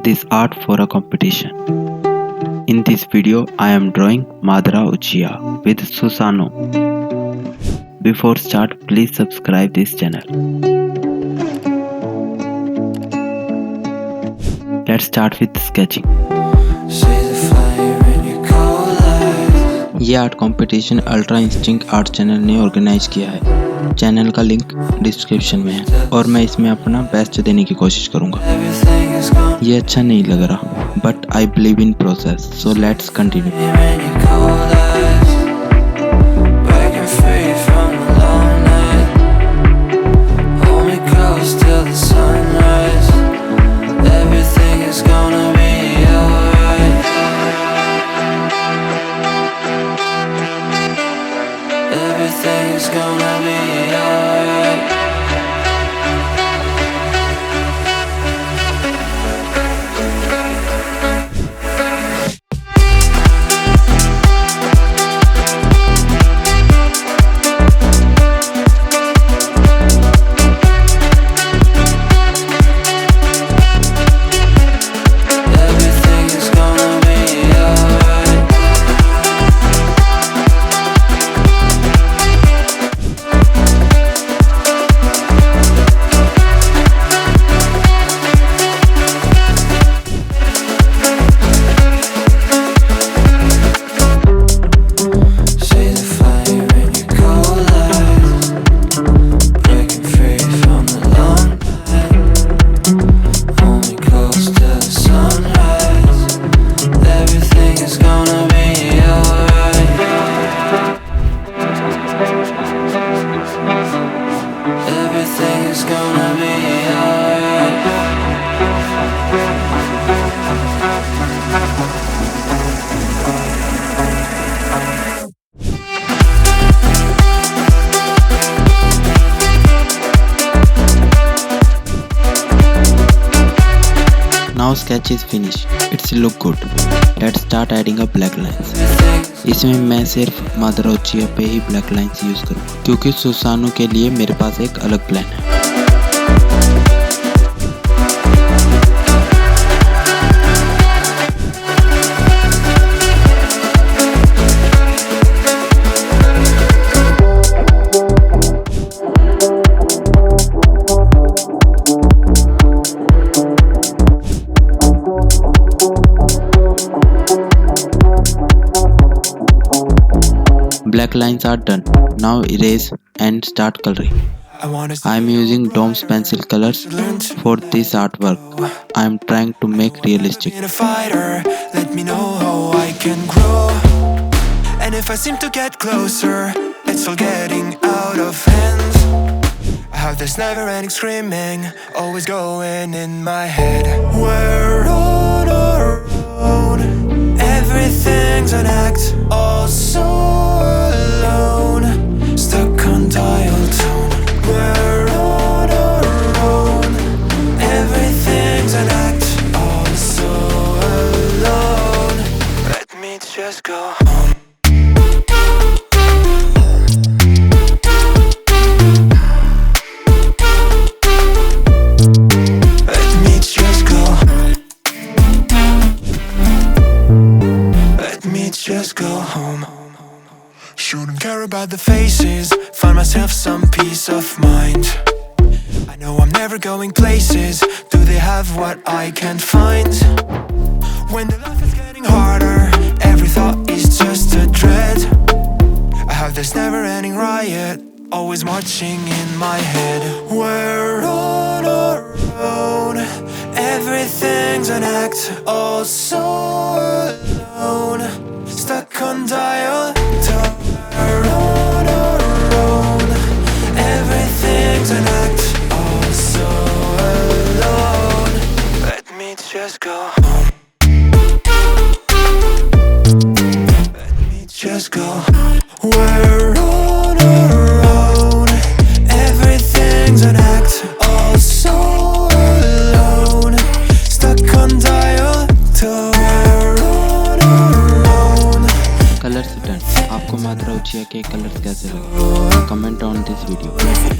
this art for a competition. In this video, I am drawing Madara Uchiha with Susanoo. Before start, please subscribe this channel. Let's start with sketching. ये art competition ultra instinct art channel ने organise किया है। Channel का link description में है और मैं इसमें अपना बेस्ट देने की कोशिश करूंगा। ये अच्छा नहीं लग रहा but I believe in process, so let's continue. Everything's gonna be alright. Now sketch is finished. It's look good. Let's start adding a black lines. इसमें मैं सिर्फ मादरा उचिहा पे ही ब्लैक लाइंस यूज करूँगा क्योंकि सुसानू के लिए मेरे पास एक अलग प्लान है। Black lines are done. Now erase and start coloring. I am using Dom's pencil colors for this artwork. I am trying to make realistic. Let me know how I can grow. And if I seem to get closer, it's all getting out of hand. I have this never-ending screaming, always going in my head. We're on our own. Everything's an act, all so alone, stuck on dial tone. We're on our own. Everything's an act, all so alone. Let me just go home. Let me just go home. Let me just go home. Shouldn't care about the faces, find myself some peace of mind. I know I'm never going places, do they have what I can't find? When the life is getting harder, every thought is just a dread. I have this never-ending riot, always marching in my head. We're on our own, everything's an act, all so alone, stuck on dial tone. We're on our own. Everything's an act, all so alone. Let me just go home. Let me just go home. We're on our own. Everything's an act, all so alone, stuck on dial tone. We're on our own. Colors done. आपको मादरा उचिहा के colours कैसे लगे? Comment on this video.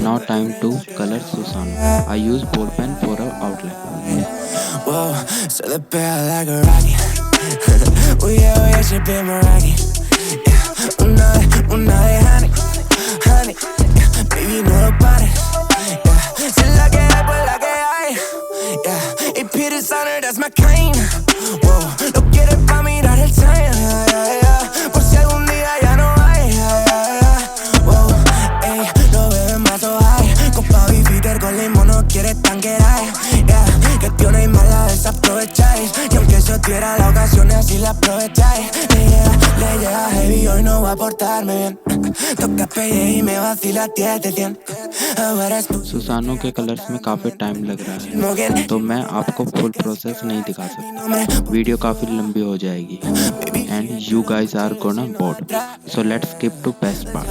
Now time to color Susanoo. I use ball pen for a outline. Whoa, se despega like a rocket. Uy, yeah, she be my rocket. Yeah, una vez, honey, honey. Yeah, baby, no lo pares. Yeah, si la que hay, pues la que hay. Yeah, y Peter's on her, that's my kind. Whoa, lo quieres pa' mirar el time. Yeah, yeah, yeah. Por si algún día ya no hay. Yeah, yeah, yeah. Whoa, ey, no bebes más o hay. Copa Bitter con limón no quieres tanquear. Yeah, que tiene y mala desaprovecháis. Y aunque eso diera la ocasión así la aprovecháis. Le llega heavy, hoy no va a portarme bien. Toca pelle y me vacila 10 de 100. सुसानो के colours में काफ़ी time लग रहा है तो मैं आपको full process नहीं दिखा सकता, वीडियो काफ़ी लंबी हो जाएगी and you guys are gonna bored, so let's skip to best part.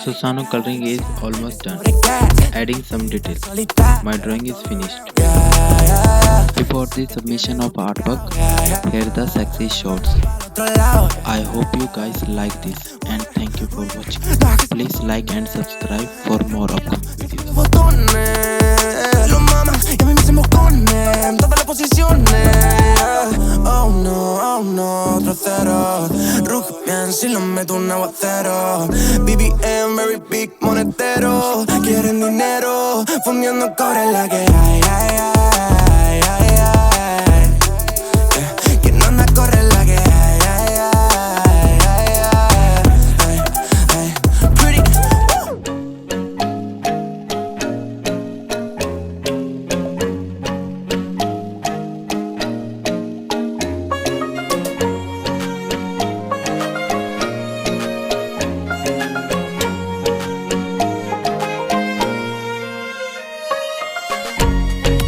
Susanoo coloring is almost done, adding some details. My drawing is finished. Before the submission of artwork, here the sexy shots. I hope you guys like this and thank you for watching. Please like and subscribe for more upcoming videos. Los mamas y a mí me se me ponen todas las posiciones. Oh no, otro cero. Rugian si lo meto un aguacero. BBM, very big monetero. Quieren dinero, fundiendo cobre la que hay.